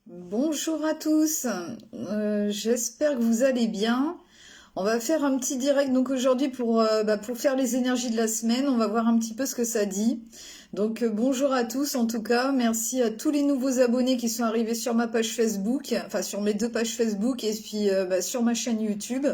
Bonjour à tous, j'espère que vous allez bien. On va faire un petit direct donc aujourd'hui pour faire les énergies de la semaine. On va voir un petit peu ce que ça dit. Donc bonjour à tous en tout cas. Merci à tous les nouveaux abonnés qui sont arrivés sur ma page Facebook, enfin sur mes deux pages Facebook et puis sur ma chaîne YouTube.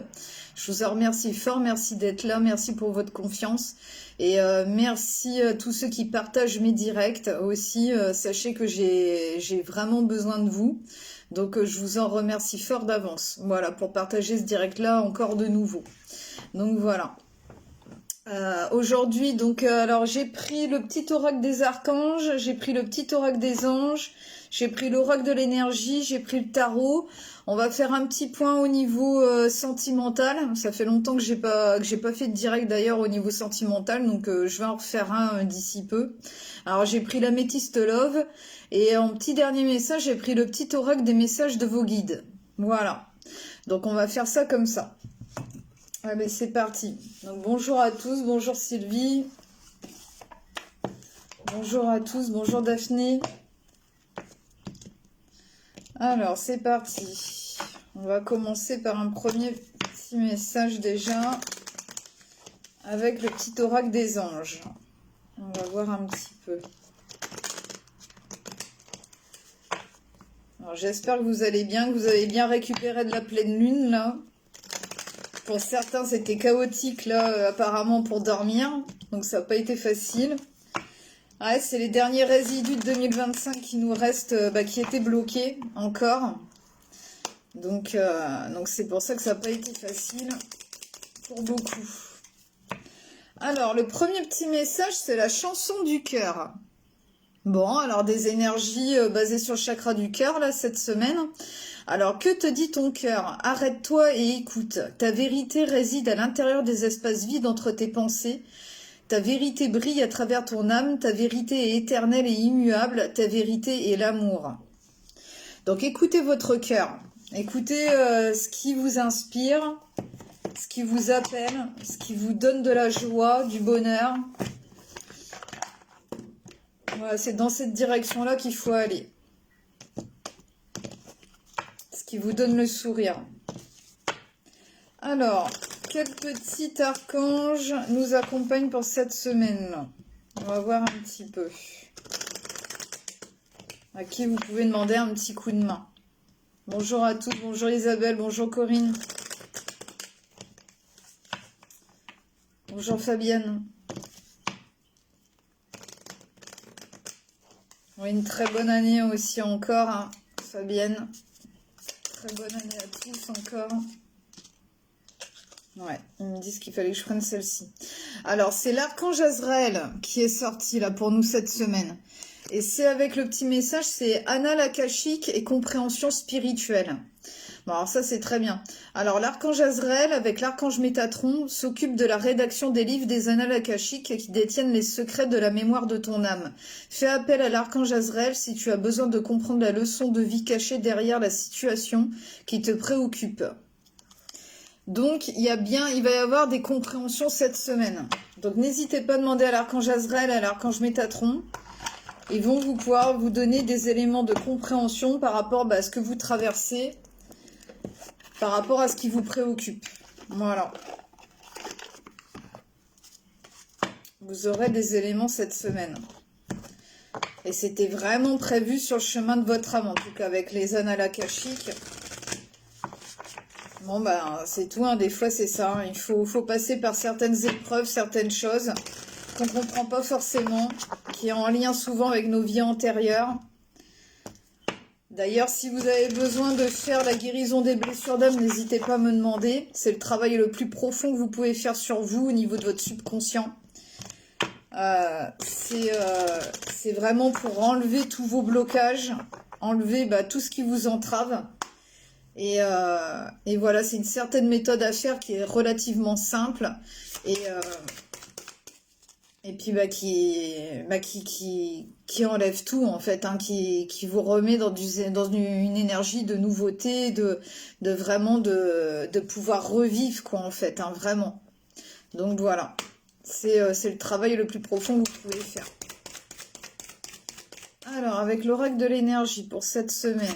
Je vous en remercie fort, merci d'être là, merci pour votre confiance. Et merci à tous ceux qui partagent mes directs aussi. Sachez que j'ai vraiment besoin de vous. Donc je vous en remercie fort d'avance. Voilà, pour partager ce direct-là encore de nouveau. Donc voilà. Aujourd'hui, alors j'ai pris le petit oracle des archanges, j'ai pris le petit oracle des anges, j'ai pris l'oracle de l'énergie, j'ai pris le tarot. On va faire un petit point au niveau sentimental. Ça fait longtemps que j'ai pas fait de direct d'ailleurs au niveau sentimental, donc je vais en refaire un d'ici peu. Alors j'ai pris l'améthyste love et en petit dernier message, j'ai pris le petit oracle des messages de vos guides. Voilà. Donc on va faire ça comme ça. Allez, c'est parti. Donc bonjour à tous, bonjour Sylvie. Bonjour à tous, bonjour Daphné. Alors, c'est parti. On va commencer par un premier petit message déjà avec le petit oracle des anges. On va voir un petit peu. Alors, j'espère que vous allez bien, que vous avez bien récupéré de la pleine lune là. Pour certains, c'était chaotique là, apparemment pour dormir, donc ça n'a pas été facile. Ouais, c'est les derniers résidus de 2025 qui nous restent, qui étaient bloqués encore. Donc c'est pour ça que ça n'a pas été facile pour beaucoup. Alors, le premier petit message, c'est la chanson du cœur. Bon, alors des énergies basées sur le chakra du cœur, là, cette semaine. Alors, que te dit ton cœur? Arrête-toi et écoute. Ta vérité réside à l'intérieur des espaces vides entre tes pensées. Ta vérité brille à travers ton âme. Ta vérité est éternelle et immuable. Ta vérité est l'amour. Donc, écoutez votre cœur. Écoutez ce qui vous inspire, ce qui vous appelle, ce qui vous donne de la joie, du bonheur. Voilà, c'est dans cette direction-là qu'il faut aller. Ce qui vous donne le sourire. Alors, quel petit archange nous accompagne pour cette semaine-là? On va voir un petit peu. À qui vous pouvez demander un petit coup de main. Bonjour à tous, bonjour Isabelle, bonjour Corinne. Bonjour Fabienne. Oui, une très bonne année aussi encore, hein, Fabienne. Très bonne année à tous encore. Ouais, ils me disent qu'il fallait que je prenne celle-ci. Alors, c'est l'archange Azraël qui est sorti là pour nous cette semaine. Et c'est avec le petit message, c'est annales akashiques et compréhension spirituelle. Bon, alors ça, c'est très bien. Alors, l'archange Azraël, avec l'archange Métatron, s'occupe de la rédaction des livres des annales akashiques qui détiennent les secrets de la mémoire de ton âme. Fais appel à l'archange Azraël si tu as besoin de comprendre la leçon de vie cachée derrière la situation qui te préoccupe. Donc, il va y avoir des compréhensions cette semaine. Donc, n'hésitez pas à demander à l'archange Azraël, à l'archange Métatron. Ils vont pouvoir vous donner des éléments de compréhension par rapport à ce que vous traversez, par rapport à ce qui vous préoccupe. Voilà. Vous aurez des éléments cette semaine. Et c'était vraiment prévu sur le chemin de votre âme, en tout cas avec les annales akashiques. Bon, c'est tout, hein. Des fois c'est ça, hein. Il faut passer par certaines épreuves, certaines choses qu'on ne comprend pas forcément, qui est en lien souvent avec nos vies antérieures. D'ailleurs, si vous avez besoin de faire la guérison des blessures d'âme, n'hésitez pas à me demander. C'est le travail le plus profond que vous pouvez faire sur vous au niveau de votre subconscient. C'est vraiment pour enlever tous vos blocages, enlever tout ce qui vous entrave. Et voilà, c'est une certaine méthode à faire qui est relativement simple et puis qui enlève tout en fait, hein, qui vous remet dans une énergie de nouveauté, de vraiment de pouvoir revivre quoi en fait, hein, vraiment. Donc voilà, c'est le travail le plus profond que vous pouvez faire. Alors, avec l'oracle de l'énergie pour cette semaine,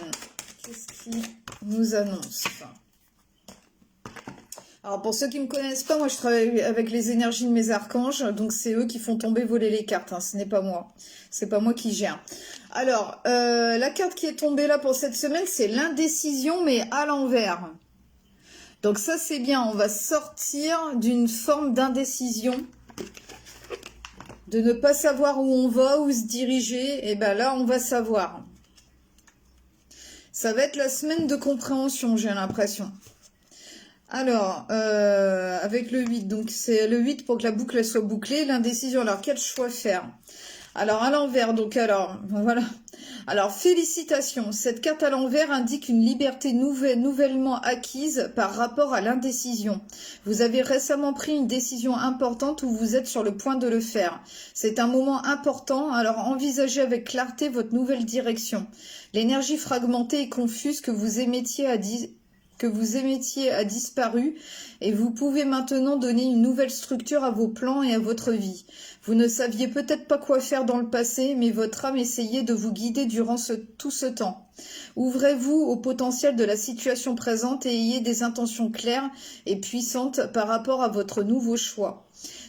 qu'est-ce qui nous annonce? Alors, pour ceux qui ne me connaissent pas, moi, je travaille avec les énergies de mes archanges. Donc, c'est eux qui font tomber, voler les cartes. Hein, ce n'est pas moi. C'est pas moi qui gère. Alors, la carte qui est tombée là pour cette semaine, c'est l'indécision, mais à l'envers. Donc, ça, c'est bien. On va sortir d'une forme d'indécision. De ne pas savoir où on va, où se diriger. Et ben là, on va savoir. Ça va être la semaine de compréhension, j'ai l'impression. Alors, avec le 8, donc c'est le 8 pour que la boucle elle soit bouclée, l'indécision, alors quel choix faire? Alors à l'envers, donc alors, voilà. Alors félicitations, cette carte à l'envers indique une liberté nouvellement acquise par rapport à l'indécision. Vous avez récemment pris une décision importante ou vous êtes sur le point de le faire. C'est un moment important, alors envisagez avec clarté votre nouvelle direction. L'énergie fragmentée et confuse que vous émettiez a disparu et vous pouvez maintenant donner une nouvelle structure à vos plans et à votre vie. Vous ne saviez peut-être pas quoi faire dans le passé, mais votre âme essayait de vous guider durant tout ce temps. Ouvrez-vous au potentiel de la situation présente et ayez des intentions claires et puissantes par rapport à votre nouveau choix.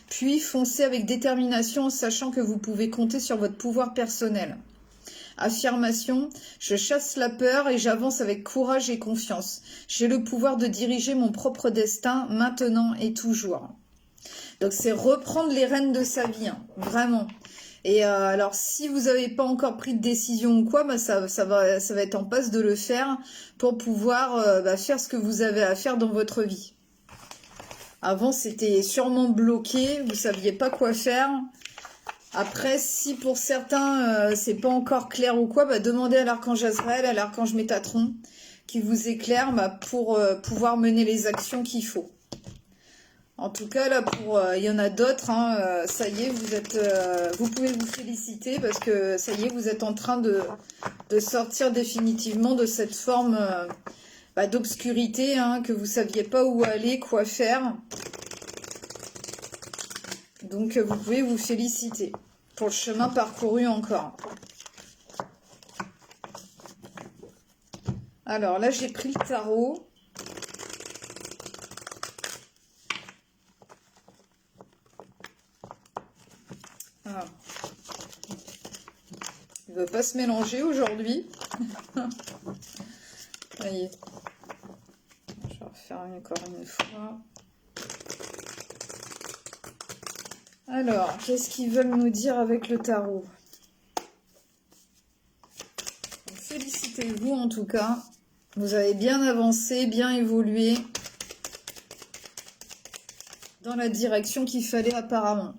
Puis foncez avec détermination en sachant que vous pouvez compter sur votre pouvoir personnel. Affirmation, je chasse la peur et j'avance avec courage et confiance. J'ai le pouvoir de diriger mon propre destin maintenant et toujours. Donc c'est reprendre les rênes de sa vie, hein, vraiment. Et alors si vous n'avez pas encore pris de décision ou quoi, bah ça va être en passe de le faire pour pouvoir faire ce que vous avez à faire dans votre vie. Avant c'était sûrement bloqué, vous saviez pas quoi faire. Après, si pour certains, c'est pas encore clair ou quoi, bah, demandez à l'archange Azraël, à l'archange Métatron, qui vous éclaire pour pouvoir mener les actions qu'il faut. En tout cas, là, il y en a d'autres, hein, ça y est, vous pouvez vous féliciter parce que ça y est, vous êtes en train de sortir définitivement de cette forme d'obscurité, hein, que vous saviez pas où aller, quoi faire. Donc, vous pouvez vous féliciter pour le chemin parcouru encore. Alors là, j'ai pris le tarot. Ah. Il ne veut pas se mélanger aujourd'hui. Ça y est. Je vais refaire encore une fois. Alors, qu'est-ce qu'ils veulent nous dire avec le tarot? Félicitez-vous en tout cas. Vous avez bien avancé, bien évolué dans la direction qu'il fallait apparemment.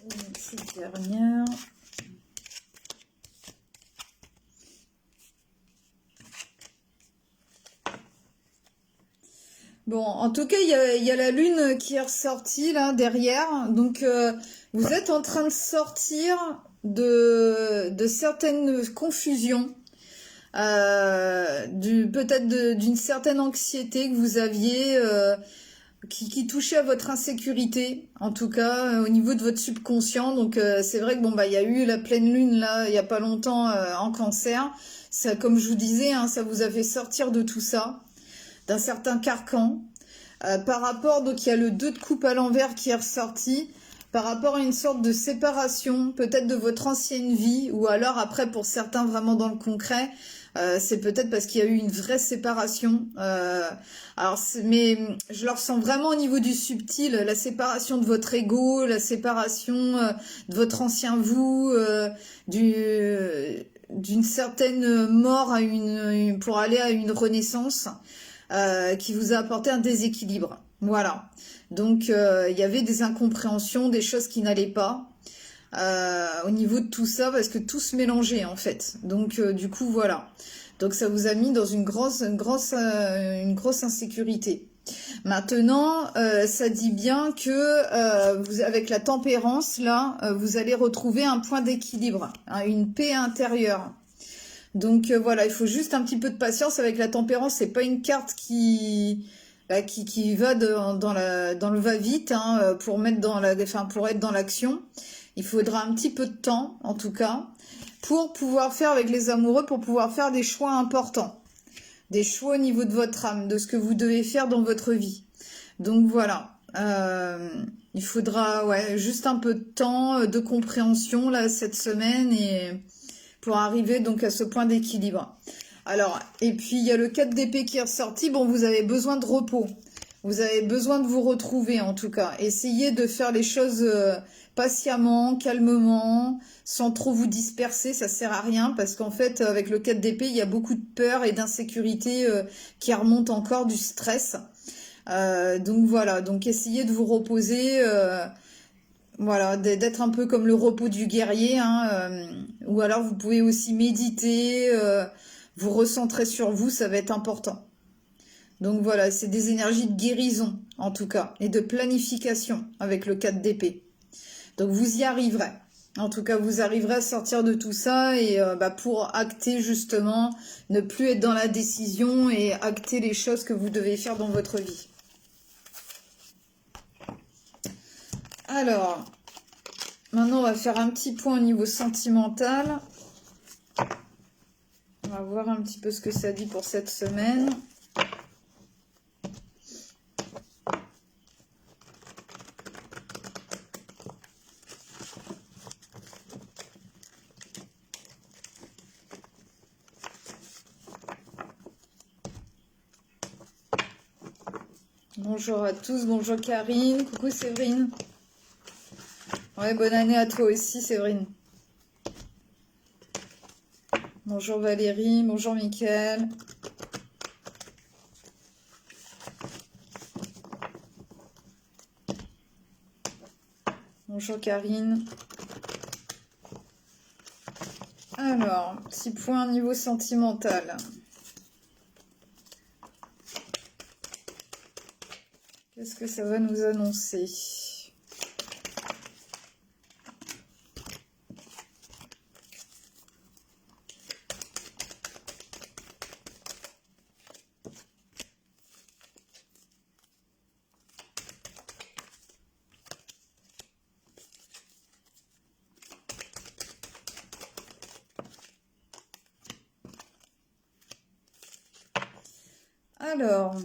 Une petite dernière. Bon, en tout cas, il y a la lune qui est ressortie là derrière. Donc, vous êtes en train de sortir de certaines confusions, peut-être d'une certaine anxiété que vous aviez, qui touchait à votre insécurité, en tout cas au niveau de votre subconscient. Donc, c'est vrai que bon il y a eu la pleine lune là, il y a pas longtemps en Cancer. Ça, comme je vous disais, hein, ça vous a fait sortir de tout ça, d'un certain carcan, par rapport, donc il y a le 2 de coupe à l'envers qui est ressorti, par rapport à une sorte de séparation, peut-être de votre ancienne vie, ou alors après pour certains vraiment dans le concret, c'est peut-être parce qu'il y a eu une vraie séparation. Mais je le ressens vraiment au niveau du subtil, la séparation de votre ego, la séparation de votre ancien vous, d'une certaine mort pour aller à une renaissance. Qui vous a apporté un déséquilibre. Voilà. Donc, il y avait des incompréhensions, des choses qui n'allaient pas au niveau de tout ça, parce que tout se mélangeait, en fait. Donc, du coup, voilà. Donc, ça vous a mis dans une grosse insécurité. Maintenant, ça dit bien que avec la tempérance, là, vous allez retrouver un point d'équilibre, hein, une paix intérieure. Donc voilà, il faut juste un petit peu de patience avec la tempérance. C'est pas une carte qui bah, qui va dans le va-vite, hein, pour mettre dans pour être dans l'action. Il faudra un petit peu de temps, en tout cas, pour pouvoir faire avec les amoureux, pour pouvoir faire des choix importants. Des choix au niveau de votre âme, de ce que vous devez faire dans votre vie. Donc voilà, il faudra juste un peu de temps, de compréhension là cette semaine et pour arriver donc à ce point d'équilibre. Alors, et puis il y a le 4 d'épée qui est ressorti. Bon, vous avez besoin de repos. Vous avez besoin de vous retrouver en tout cas. Essayez de faire les choses patiemment, calmement, sans trop vous disperser. Ça sert à rien parce qu'en fait, avec le 4 d'épée, il y a beaucoup de peur et d'insécurité qui remontent encore, du stress. Donc voilà, donc essayez de vous reposer. Voilà, d'être un peu comme le repos du guerrier, hein, ou alors vous pouvez aussi méditer, vous recentrer sur vous, ça va être important. Donc voilà, c'est des énergies de guérison, en tout cas, et de planification avec le 4 d'épée. Donc vous y arriverez. En tout cas, vous arriverez à sortir de tout ça et pour acter justement, ne plus être dans la décision et acter les choses que vous devez faire dans votre vie. Alors, maintenant on va faire un petit point au niveau sentimental. On va voir un petit peu ce que ça dit pour cette semaine. Bonjour à tous, bonjour Karine, coucou Séverine. Ouais, bonne année à toi aussi Séverine. Bonjour Valérie, bonjour Mickaël. Bonjour Karine. Alors, petit point niveau sentimental. Qu'est-ce que ça va nous annoncer ? Alors,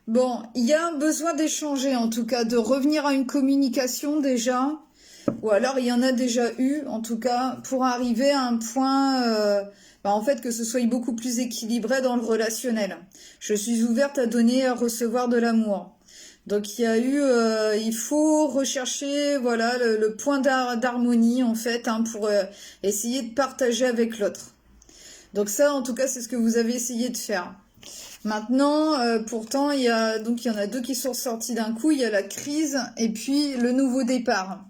bon, il y a un besoin d'échanger, en tout cas, de revenir à une communication déjà, ou alors il y en a déjà eu, en tout cas, pour arriver à un point, en fait, que ce soit beaucoup plus équilibré dans le relationnel. Je suis ouverte à donner et à recevoir de l'amour. Donc il y a eu, il faut rechercher, voilà, le point d'harmonie, en fait, hein, pour essayer de partager avec l'autre. Donc ça, en tout cas, c'est ce que vous avez essayé de faire. Maintenant, pourtant, il y en a deux qui sont sortis d'un coup. Il y a la crise et puis le nouveau départ,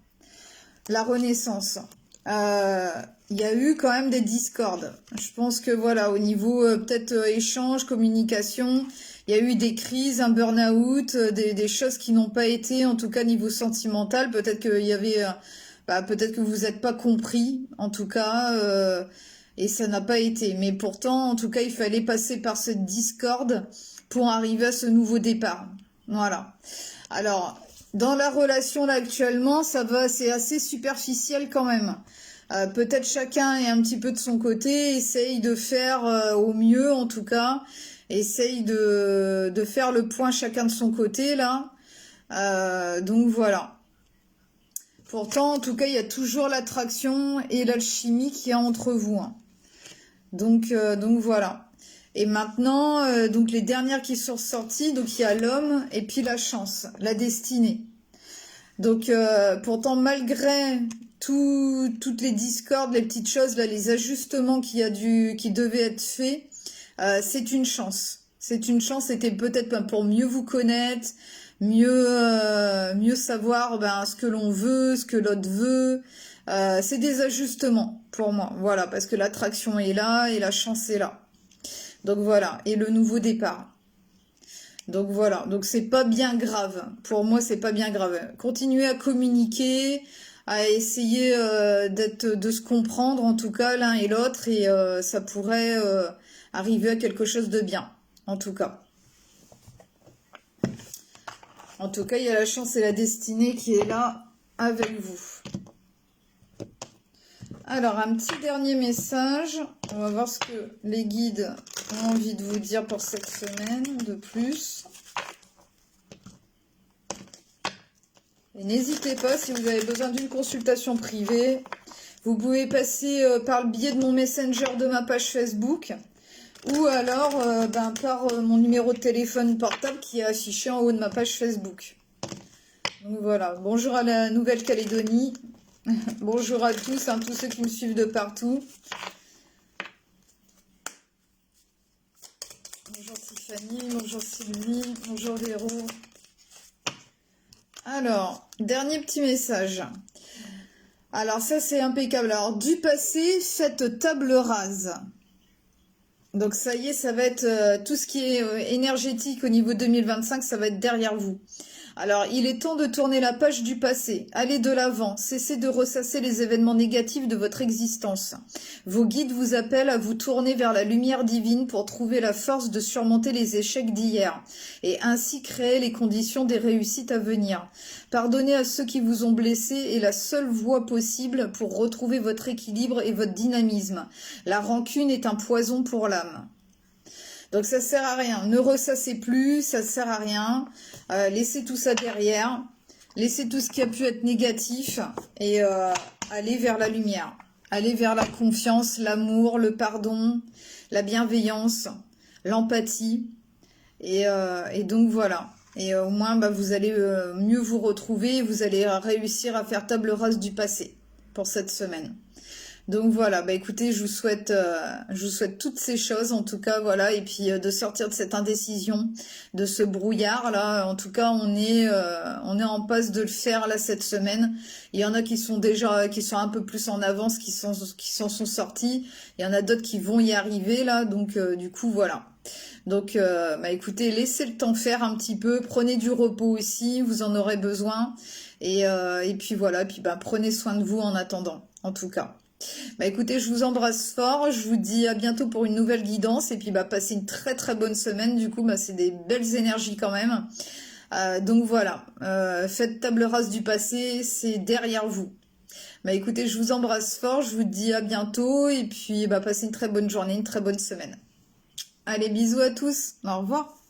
la renaissance. Il y a eu quand même des discordes. Je pense que voilà, au niveau peut-être échange, communication, il y a eu des crises, un burn-out, des choses qui n'ont pas été, en tout cas niveau sentimental. Peut-être qu'il y avait, peut-être que vous n'êtes pas compris, en tout cas. Et ça n'a pas été. Mais pourtant, en tout cas, il fallait passer par cette discorde pour arriver à ce nouveau départ. Voilà. Alors, dans la relation là actuellement, c'est assez superficiel quand même. Peut-être chacun est un petit peu de son côté, essaye de faire au mieux en tout cas, essaye de faire le point chacun de son côté là. Donc voilà. Pourtant, en tout cas, il y a toujours l'attraction et l'alchimie qu'il y a entre vous, hein. Donc voilà. Et maintenant, donc les dernières qui sont sorties, donc il y a l'homme et puis la chance, la destinée. Donc pourtant, malgré toutes les discordes, les petites choses, là, les ajustements qui devaient être faits, c'est une chance. C'est une chance, c'était peut-être pour mieux vous connaître, mieux savoir ce que l'on veut, ce que l'autre veut. C'est des ajustements pour moi, voilà, parce que l'attraction est là et la chance est là. Donc voilà, et le nouveau départ. Donc voilà, donc c'est pas bien grave. Pour moi, c'est pas bien grave. Continuez à communiquer, à essayer de se comprendre, en tout cas, l'un et l'autre, et ça pourrait arriver à quelque chose de bien, en tout cas. En tout cas, il y a la chance et la destinée qui est là avec vous. Alors, un petit dernier message. On va voir ce que les guides ont envie de vous dire pour cette semaine de plus. Et n'hésitez pas, si vous avez besoin d'une consultation privée, vous pouvez passer par le biais de mon Messenger de ma page Facebook ou alors par mon numéro de téléphone portable qui est affiché en haut de ma page Facebook. Donc voilà, bonjour à la Nouvelle-Calédonie, bonjour à tous, tous ceux qui me suivent de partout. Bonjour Tiffany, bonjour Sylvie, bonjour Véro. Alors, dernier petit message. Alors ça c'est impeccable. Alors du passé, faites table rase. Donc ça y est, ça va être tout ce qui est énergétique au niveau 2025, ça va être derrière vous. Alors, il est temps de tourner la page du passé. Allez de l'avant. Cessez de ressasser les événements négatifs de votre existence. Vos guides vous appellent à vous tourner vers la lumière divine pour trouver la force de surmonter les échecs d'hier et ainsi créer les conditions des réussites à venir. Pardonner à ceux qui vous ont blessé est la seule voie possible pour retrouver votre équilibre et votre dynamisme. La rancune est un poison pour l'âme. Donc ça sert à rien, ne ressassez plus, ça sert à rien, laissez tout ça derrière, laissez tout ce qui a pu être négatif et allez vers la lumière, allez vers la confiance, l'amour, le pardon, la bienveillance, l'empathie et donc voilà. Et au moins vous allez mieux vous retrouver, vous allez réussir à faire table rase du passé pour cette semaine. Donc voilà, écoutez, je vous souhaite toutes ces choses en tout cas, voilà, et puis de sortir de cette indécision, de ce brouillard là. En tout cas, on est en passe de le faire là cette semaine. Il y en a qui sont un peu plus en avance, qui s'en sont sortis. Il y en a d'autres qui vont y arriver là, donc du coup voilà. Donc écoutez, laissez le temps faire un petit peu, prenez du repos aussi, vous en aurez besoin. Et puis voilà, prenez soin de vous en attendant, en tout cas. Écoutez, je vous embrasse fort, je vous dis à bientôt pour une nouvelle guidance et puis passez une très très bonne semaine, du coup c'est des belles énergies quand même. Donc voilà, faites table rase du passé, c'est derrière vous. Écoutez, je vous embrasse fort, je vous dis à bientôt et puis passez une très bonne journée, une très bonne semaine. Allez, bisous à tous, au revoir.